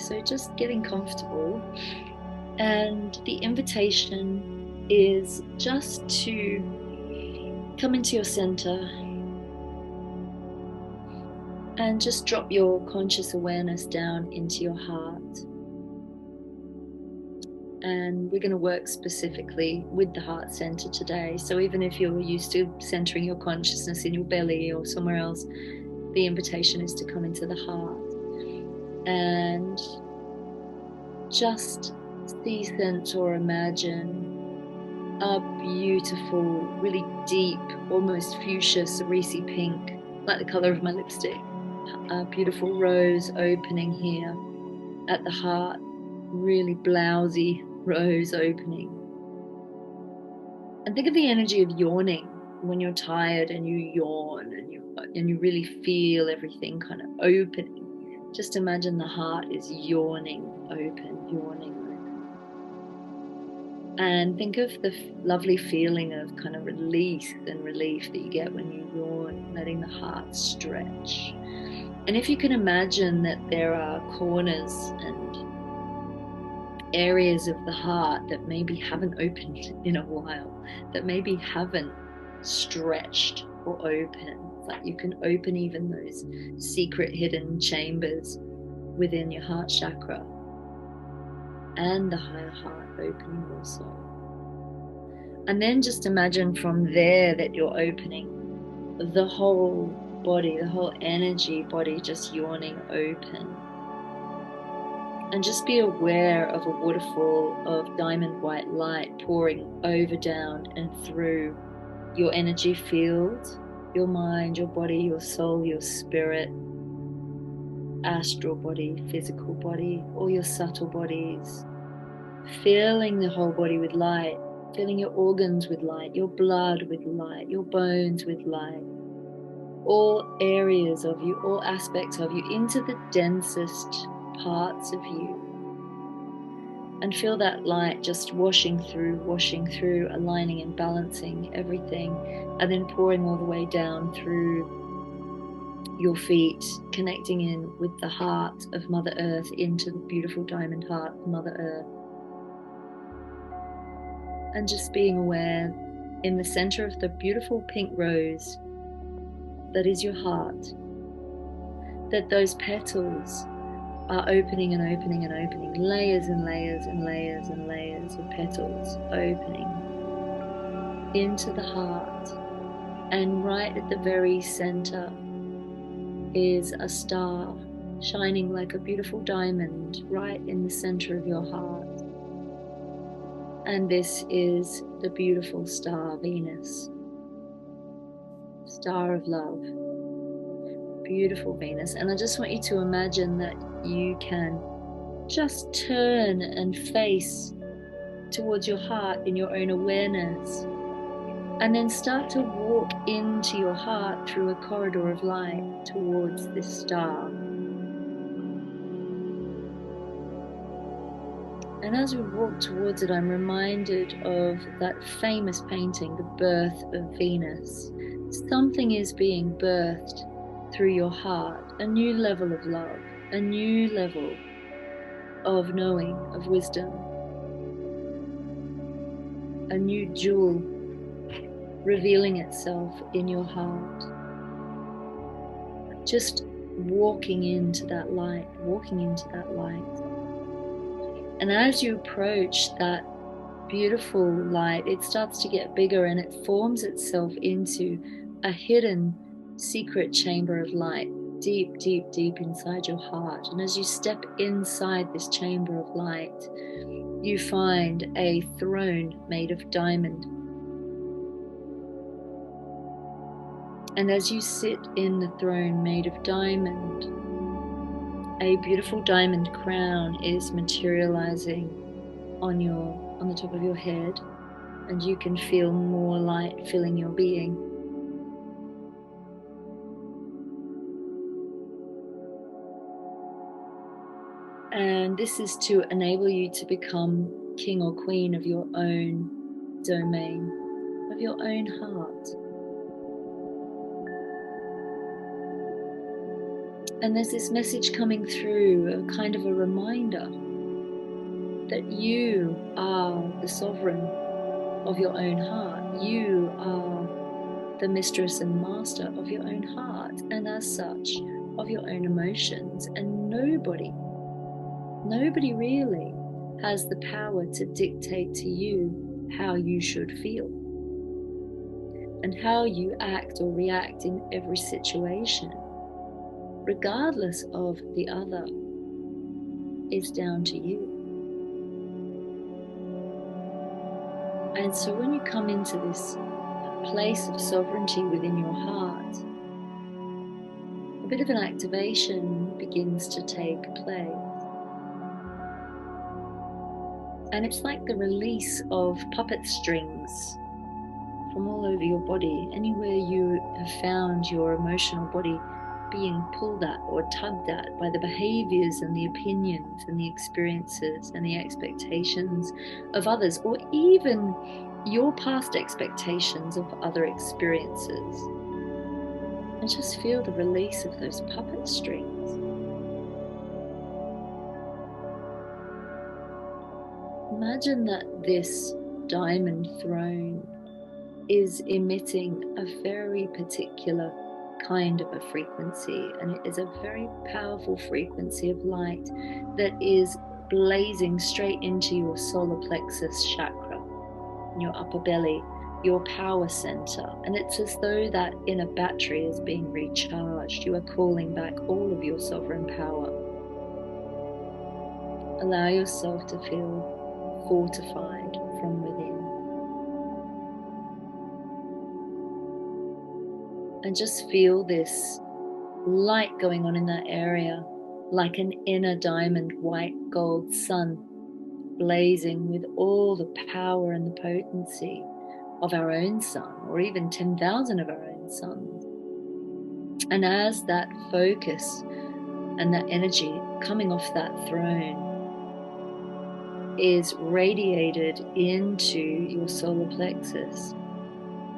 So just getting comfortable. And the invitation is just to come into your center and just drop your conscious awareness down into your heart. And we're going to work specifically with the heart center today. So even if you're used to centering your consciousness in your belly or somewhere else, the invitation is to come into the heart and just see, sense, or imagine a beautiful, really deep, almost fuchsia, cerise pink, like the color of my lipstick, a beautiful rose opening here at the heart, really blousy rose opening. And think of the energy of yawning when you're tired and you yawn and you really feel everything kind of opening. Just imagine the heart is yawning open, yawning open. And think of the lovely feeling of kind of release and relief that you get when you yawn, letting the heart stretch. And if you can imagine that there are corners and areas of the heart that maybe haven't opened in a while, that maybe haven't stretched or opened, like you can open even those secret hidden chambers within your heart chakra and the higher heart opening also. And then just imagine from there that you're opening the whole body, the whole energy body just yawning open. And just be aware of a waterfall of diamond white light pouring over, down, and through your energy field, your mind, your body, your soul, your spirit, astral body, physical body, all your subtle bodies. Filling the whole body with light, filling your organs with light, your blood with light, your bones with light. All areas of you, all aspects of you, into the densest parts of you. And feel that light just washing through, aligning and balancing everything, and then pouring all the way down through your feet, connecting in with the heart of Mother Earth, into the beautiful diamond heart of Mother Earth. And just being aware in the center of the beautiful pink rose that is your heart, that those petals are opening and opening and opening, layers and layers and layers and layers of petals opening into the heart. And right at the very center is a star shining like a beautiful diamond right in the center of your heart. And this is the beautiful star Venus, star of love, beautiful Venus. And I just want you to imagine that you can just turn and face towards your heart in your own awareness, and then start to walk into your heart through a corridor of light towards this star. And as we walk towards it, I'm reminded of that famous painting, The Birth of Venus. Something is being birthed through your heart, a new level of love, a new level of knowing, of wisdom, a new jewel revealing itself in your heart. Just walking into that light, walking into that light. And as you approach that beautiful light, it starts to get bigger and it forms itself into a hidden secret chamber of light, deep, deep, deep inside your heart. And as you step inside this chamber of light, you find a throne made of diamond. And as you sit in the throne made of diamond, a beautiful diamond crown is materializing on the top of your head, and you can feel more light filling your being. And this is to enable you to become king or queen of your own domain, of your own heart. And there's this message coming through, a kind of a reminder that you are the sovereign of your own heart. You are the mistress and master of your own heart, and as such, of your own emotions. And nobody really has the power to dictate to you how you should feel. And how you act or react in every situation, regardless of the other, is down to you. And so when you come into this place of sovereignty within your heart, a bit of an activation begins to take place. And it's like the release of puppet strings from all over your body. Anywhere you have found your emotional body being pulled at or tugged at by the behaviors and the opinions and the experiences and the expectations of others, or even your past expectations of other experiences. And just feel the release of those puppet strings. Imagine that this diamond throne is emitting a very particular kind of a frequency, and it is a very powerful frequency of light that is blazing straight into your solar plexus chakra, your upper belly, your power center. And it's as though that inner battery is being recharged. You are calling back all of your sovereign power. Allow yourself to feel fortified from within. And just feel this light going on in that area, like an inner diamond white gold sun, blazing with all the power and the potency of our own sun, or even 10,000 of our own suns. And as that focus and that energy coming off that throne is radiated into your solar plexus,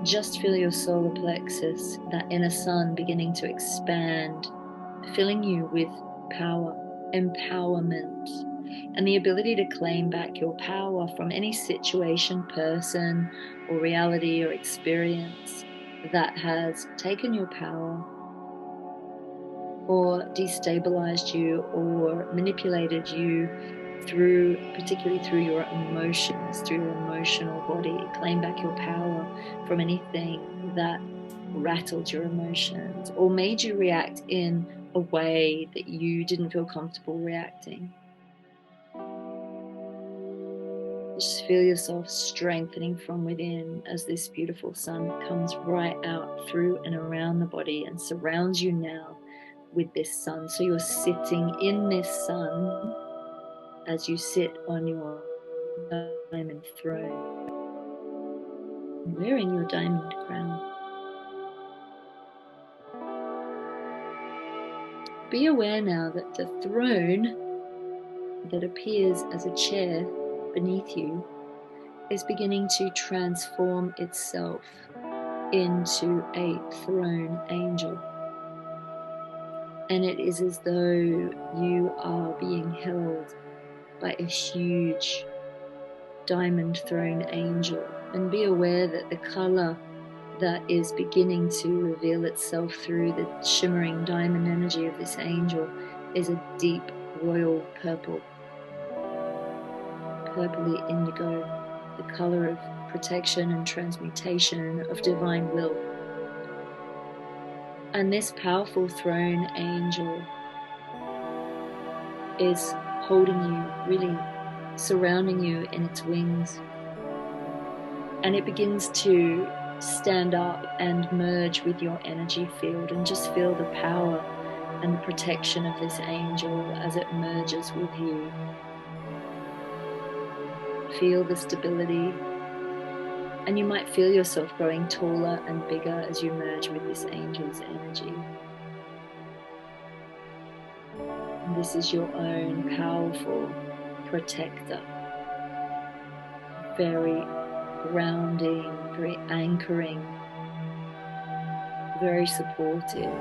just feel your solar plexus, that inner sun, beginning to expand, filling you with power, empowerment, and the ability to claim back your power from any situation, person, or reality or experience that has taken your power or destabilized you or manipulated you particularly through your emotions, through your emotional body. Claim back your power from anything that rattled your emotions or made you react in a way that you didn't feel comfortable reacting. Just feel yourself strengthening from within as this beautiful sun comes right out through and around the body and surrounds you now with this sun. So you're sitting in this sun as you sit on your diamond throne, wearing your diamond crown. Be aware now that the throne that appears as a chair beneath you is beginning to transform itself into a throne angel. And it is as though you are being held by a huge diamond throne angel. And be aware that the color that is beginning to reveal itself through the shimmering diamond energy of this angel is a deep royal purple, purpley indigo, the color of protection and transmutation of divine will. And this powerful throne angel is holding you, really surrounding you in its wings. And it begins to stand up and merge with your energy field, and just feel the power and the protection of this angel as it merges with you. Feel the stability, and you might feel yourself growing taller and bigger as you merge with this angel's energy. And this is your own powerful protector, very grounding, very anchoring, very supportive.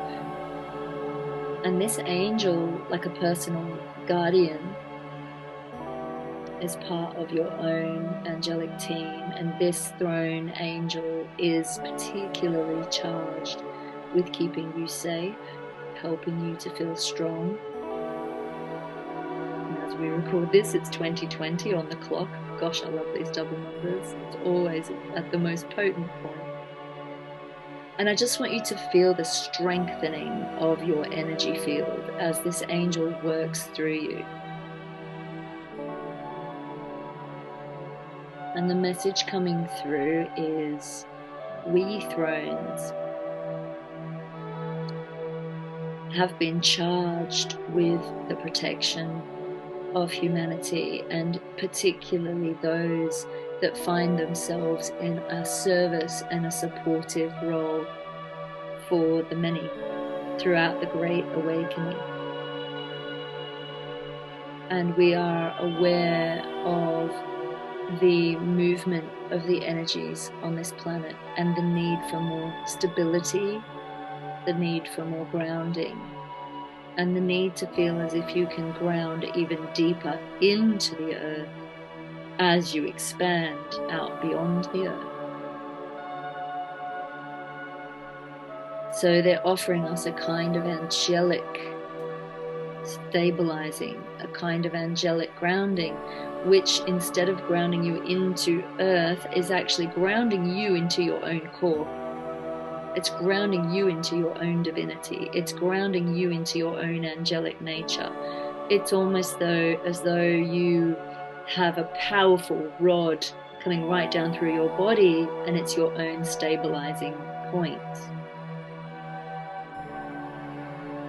And this angel, like a personal guardian, is part of your own angelic team. And this throne angel is particularly charged with keeping you safe, helping you to feel strong. And as we record this, it's 2020 on the clock. Gosh, I love these double numbers. It's always at the most potent point. And I just want you to feel the strengthening of your energy field as this angel works through you. And the message coming through is, we thrones have been charged with the protection of humanity, and particularly those that find themselves in a service and a supportive role for the many throughout the Great Awakening. And we are aware of the movement of the energies on this planet and the need for more stability, the need for more grounding, and the need to feel as if you can ground even deeper into the earth as you expand out beyond the earth. So they're offering us a kind of angelic stabilizing, a kind of angelic grounding, which instead of grounding you into earth is actually grounding you into your own core. It's grounding you into your own divinity. It's grounding you into your own angelic nature. It's almost as though you have a powerful rod coming right down through your body, and it's your own stabilizing point.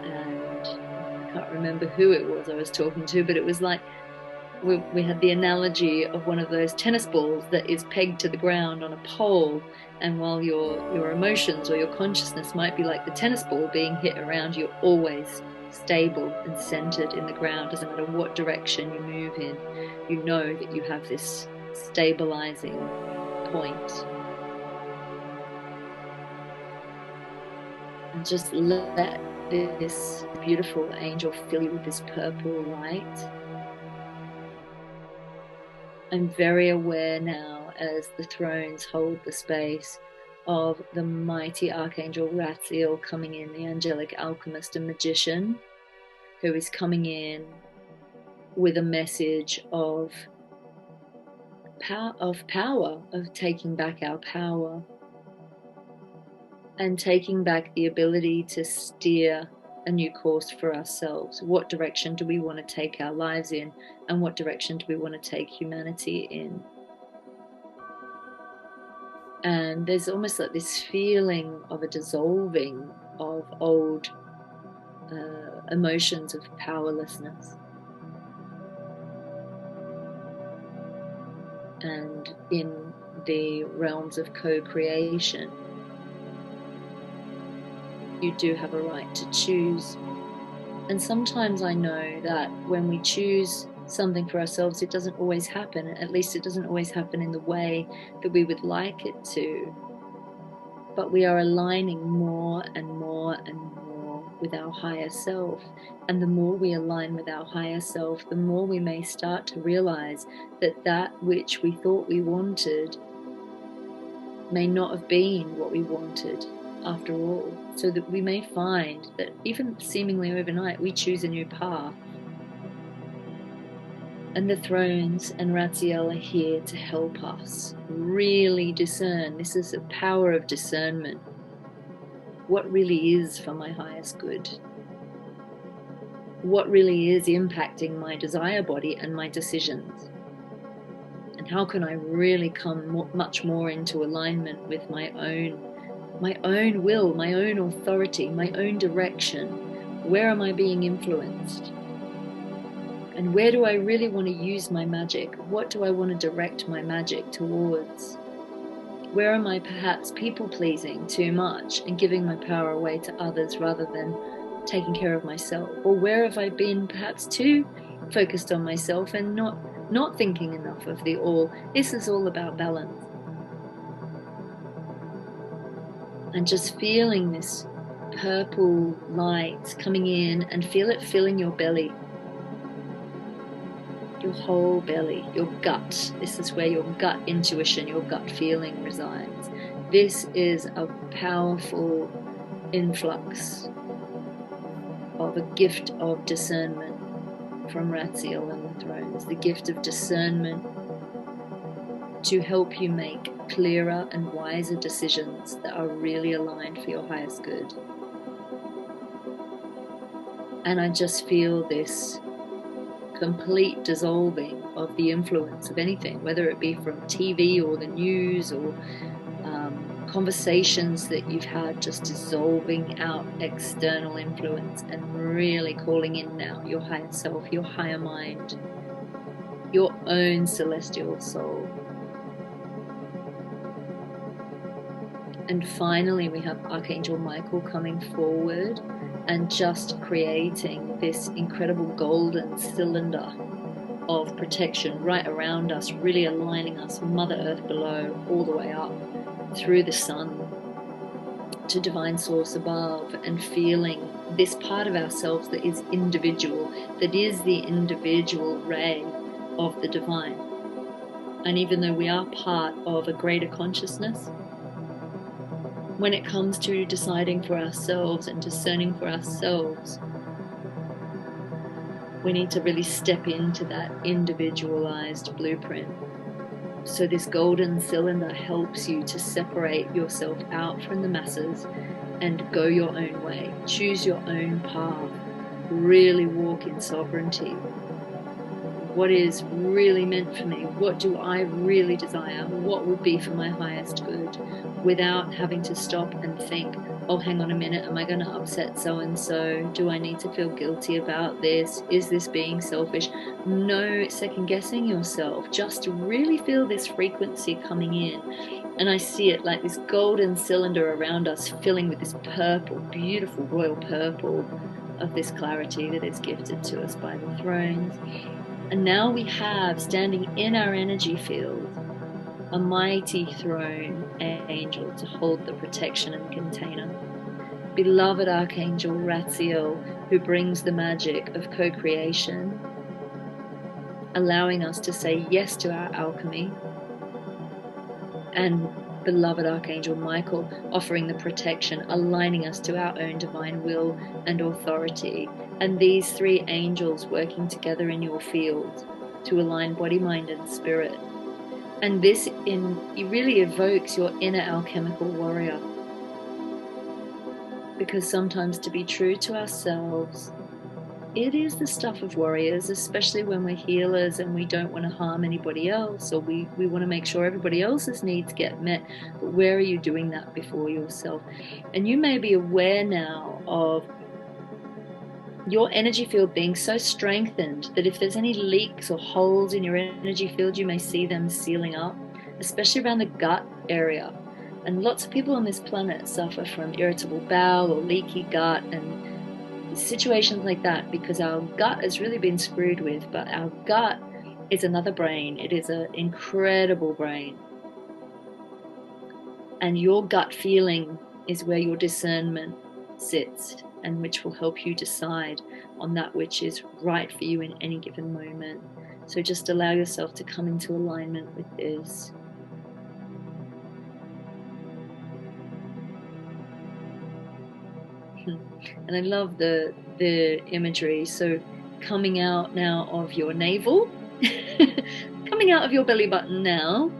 And I can't remember who it was I was talking to, but it was like we had the analogy of one of those tennis balls that is pegged to the ground on a pole, and while your emotions or your consciousness might be like the tennis ball being hit around, you're always stable and centered in the ground. Doesn't matter what direction you move in, you know that you have this stabilizing point. And just let this beautiful angel fill you with this purple light. I'm very aware now, as the thrones hold the space, of the mighty Archangel Raziel coming in, the angelic alchemist and magician, who is coming in with a message of power, of taking back our power, and taking back the ability to steer a new course for ourselves. What direction do we want to take our lives in, and what direction do we want to take humanity in? And there's almost like this feeling of a dissolving of old emotions of powerlessness. And in the realms of co-creation, you do have a right to choose. And sometimes I know that when we choose something for ourselves, it doesn't always happen. At least it doesn't always happen in the way that we would like it to. But we are aligning more and more and more with our higher self. And the more we align with our higher self, the more we may start to realize that that which we thought we wanted may not have been what we wanted after all. So that we may find that even seemingly overnight, we choose a new path. And the thrones and Raziel are here to help us really discern. This is the power of discernment. What really is for my highest good? What really is impacting my desire body and my decisions? And how can I really come much more into alignment with my own will, my own authority, my own direction? Where am I being influenced? And where do I really want to use my magic? What do I want to direct my magic towards? Where am I perhaps people-pleasing too much and giving my power away to others rather than taking care of myself? Or where have I been perhaps too focused on myself and not thinking enough of the all? This is all about balance. And just feeling this purple light coming in, and feel it filling your belly, your whole belly, your gut. This is where your gut intuition, your gut feeling resides. This is a powerful influx of a gift of discernment from Raziel and the Thrones, the gift of discernment to help you make clearer and wiser decisions that are really aligned for your highest good. And I just feel this complete dissolving of the influence of anything, whether it be from TV or the news or conversations that you've had, just dissolving out external influence and really calling in now your higher self, your higher mind, your own celestial soul. And finally, we have Archangel Michael coming forward and just creating this incredible golden cylinder of protection right around us, really aligning us, Mother Earth below, all the way up through the sun to divine source above, and feeling this part of ourselves that is individual, that is the individual ray of the divine. And even though we are part of a greater consciousness, when it comes to deciding for ourselves and discerning for ourselves, we need to really step into that individualized blueprint. So this golden cylinder helps you to separate yourself out from the masses and go your own way, choose your own path, really walk in sovereignty. What is really meant for me? What do I really desire? What would be for my highest good? Without having to stop and think, oh, hang on a minute, am I going to upset so-and-so? Do I need to feel guilty about this? Is this being selfish? No second guessing yourself. Just really feel this frequency coming in. And I see it like this golden cylinder around us filling with this purple, beautiful royal purple of this clarity that is gifted to us by the thrones. And now we have, standing in our energy field, a mighty throne angel to hold the protection and container. Beloved Archangel Raziel, who brings the magic of co-creation, allowing us to say yes to our alchemy. And beloved Archangel Michael, offering the protection, aligning us to our own divine will and authority. And these three angels working together in your field to align body, mind, and spirit. And this it really evokes your inner alchemical warrior. Because sometimes, to be true to ourselves, it is the stuff of warriors, especially when we're healers and we don't want to harm anybody else, or we want to make sure everybody else's needs get met. But where are you doing that before yourself? And you may be aware now of your energy field being so strengthened that if there's any leaks or holes in your energy field, you may see them sealing up, especially around the gut area. And lots of people on this planet suffer from irritable bowel or leaky gut and situations like that, because our gut has really been screwed with. But our gut is another brain. It is an incredible brain. And your gut feeling is where your discernment sits, and which will help you decide on that which is right for you in any given moment. So just allow yourself to come into alignment with this. And I love the imagery. So coming out now of your navel, coming out of your belly button now,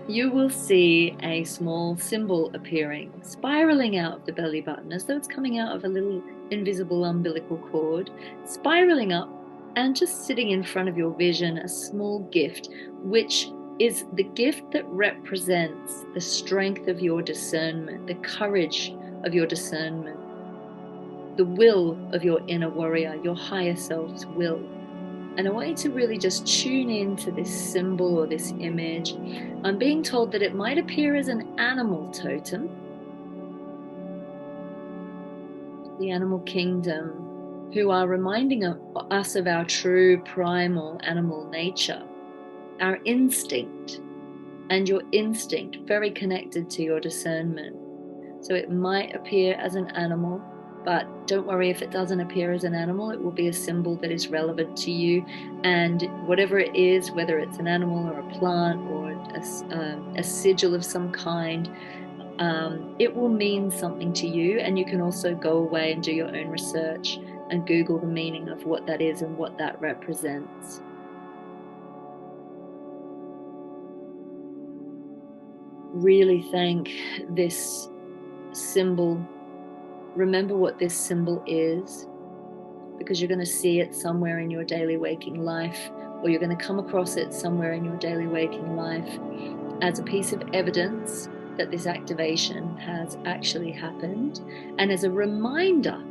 you will see a small symbol appearing, spiraling out of the belly button, as though it's coming out of a little invisible umbilical cord, spiraling up and just sitting in front of your vision, a small gift, which is the gift that represents the strength of your discernment, the courage of your discernment, the will of your inner warrior, your higher self's will. And I want you to really just tune into this symbol or this image. I'm being told that it might appear as an animal totem, the animal kingdom, who are reminding us of our true primal animal nature, our instinct, and your instinct very connected to your discernment. So it might appear as an animal, But don't worry if it doesn't appear as an animal. It will be a symbol that is relevant to you. And whatever it is, whether it's an animal or a plant or a sigil of some kind, it will mean something to you. And you can also go away and do your own research and Google the meaning of what that is and what that represents. Really thank this symbol. Remember what this symbol is, because you're going to see it somewhere in your daily waking life, or you're going to come across it somewhere in your daily waking life as a piece of evidence that this activation has actually happened, and as a reminder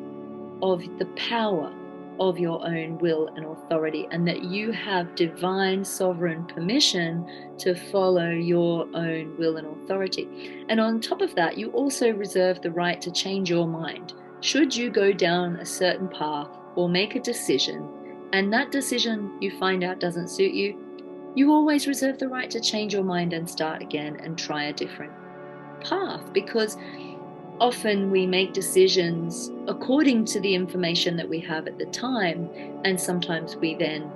of the power of your own will and authority, and that you have divine sovereign permission to follow your own will and authority. And on top of that, you also reserve the right to change your mind. Should you go down a certain path or make a decision, and that decision you find out doesn't suit you, you always reserve the right to change your mind and start again and try a different path, because often we make decisions according to the information that we have at the time, and sometimes we then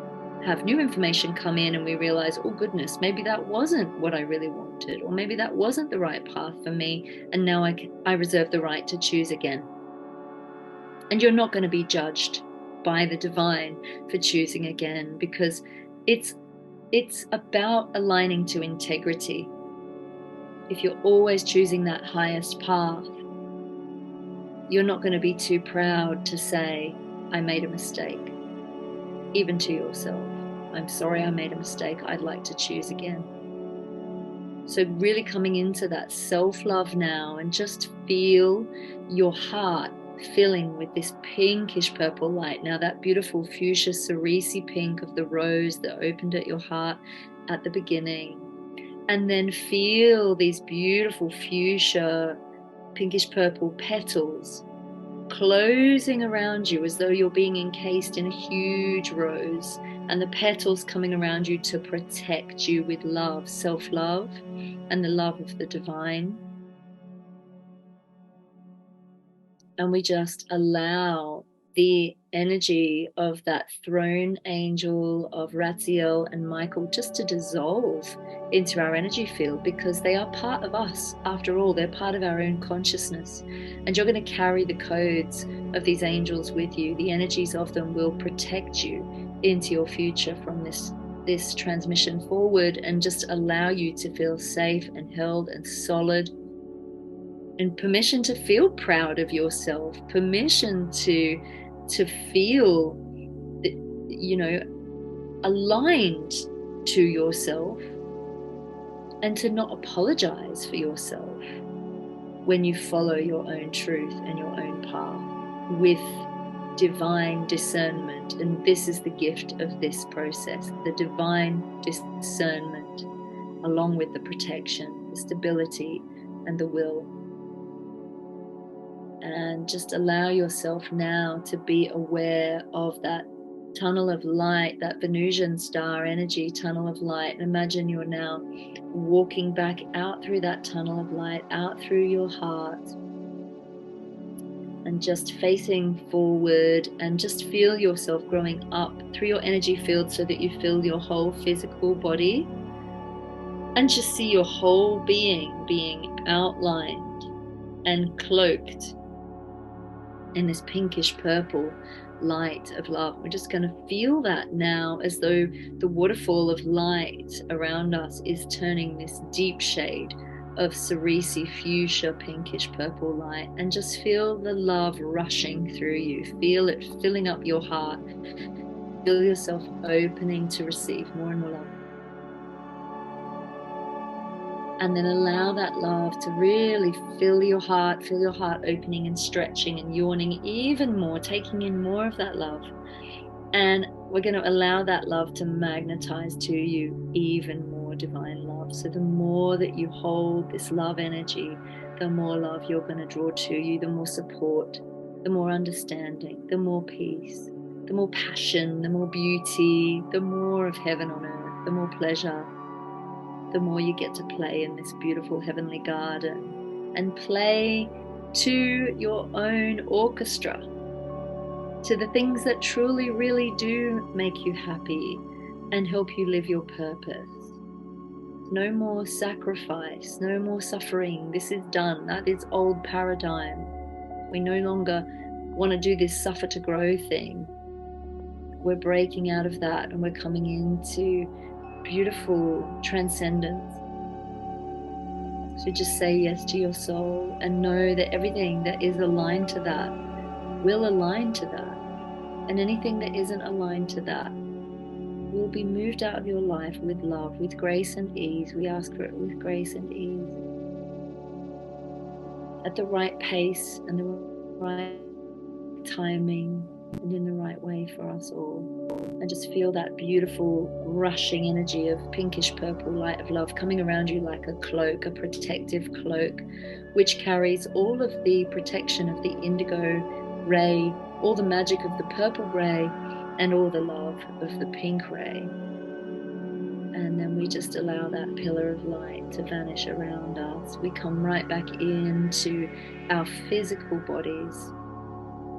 have new information come in and we realize, oh goodness, maybe that wasn't what I really wanted, or maybe that wasn't the right path for me, and now I reserve the right to choose again. And you're not going to be judged by the divine for choosing again, because it's about aligning to integrity. If you're always choosing that highest path, you're not going to be too proud to say, I made a mistake, even to yourself. I'm sorry I made a mistake. I'd like to choose again. So really coming into that self-love now, and just feel your heart filling with this pinkish purple light. Now that beautiful fuchsia cerisi pink of the rose that opened at your heart at the beginning. And then feel these beautiful fuchsia pinkish purple petals closing around you as though you're being encased in a huge rose, and the petals coming around you to protect you with love, self-love, and the love of the divine. And we just allow the energy of that throne angel of Raziel and Michael just to dissolve into our energy field, because they are part of us. After all, they're part of our own consciousness. And you're going to carry the codes of these angels with you. The energies of them will protect you into your future from this transmission forward, and just allow you to feel safe and held and solid, and permission to feel proud of yourself, permission to feel, aligned to yourself, and to not apologize for yourself when you follow your own truth and your own path with divine discernment. And this is the gift of this process, the divine discernment, along with the protection, the stability, and the will. And just allow yourself now to be aware of that tunnel of light, that Venusian star energy tunnel of light. And imagine you're now walking back out through that tunnel of light, out through your heart, and just facing forward, and just feel yourself growing up through your energy field so that you feel your whole physical body, and just see your whole being outlined and cloaked in this pinkish purple light of love. We're just going to feel that now, as though the waterfall of light around us is turning this deep shade of cerisi fuchsia pinkish purple light, and just feel the love rushing through you. Feel it filling up your heart. Feel yourself opening to receive more and more love. And then allow that love to really fill your heart opening and stretching and yawning even more, taking in more of that love. And we're going to allow that love to magnetize to you even more divine love. So the more that you hold this love energy, the more love you're going to draw to you, the more support, the more understanding, the more peace, the more passion, the more beauty, the more of heaven on earth, the more pleasure, the more you get to play in this beautiful heavenly garden, and play to your own orchestra, to the things that truly, really do make you happy and help you live your purpose. No more sacrifice, no more suffering. This is done. That is old paradigm. We no longer want to do this suffer to grow thing. We're breaking out of that and we're coming into beautiful transcendence. So just say yes to your soul and know that everything that is aligned to that will align to that. And anything that isn't aligned to that will be moved out of your life with love, with grace and ease. We ask for it with grace and ease. At the right pace and the right timing and in the right way for us all. And just feel that beautiful rushing energy of pinkish purple light of love coming around you like a cloak, a protective cloak, which carries all of the protection of the indigo ray, all the magic of the purple ray, and all the love of the pink ray. And then we just allow that pillar of light to vanish around us. We come right back into our physical bodies,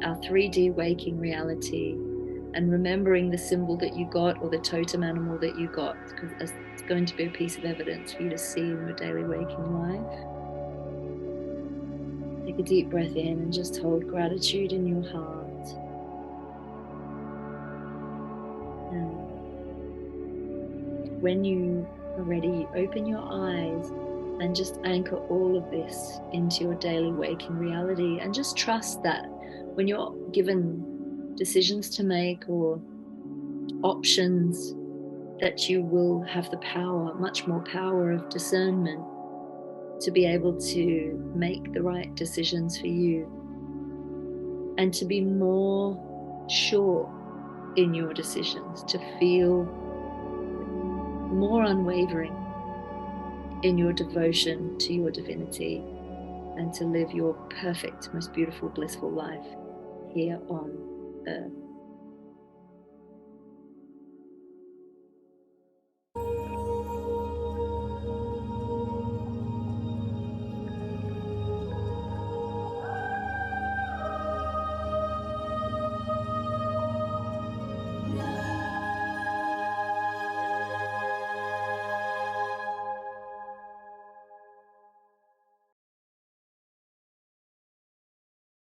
our 3D waking reality, and remembering the symbol that you got or the totem animal that you got, because it's going to be a piece of evidence for you to see in your daily waking life. Take a deep breath in and just hold gratitude in your heart. And when you are ready, open your eyes and just anchor all of this into your daily waking reality, and just trust that when you're given decisions to make or options, that you will have the power, much more power of discernment, to be able to make the right decisions for you and to be more sure in your decisions, to feel more unwavering in your devotion to your divinity, and to live your perfect, most beautiful, blissful life here on earth.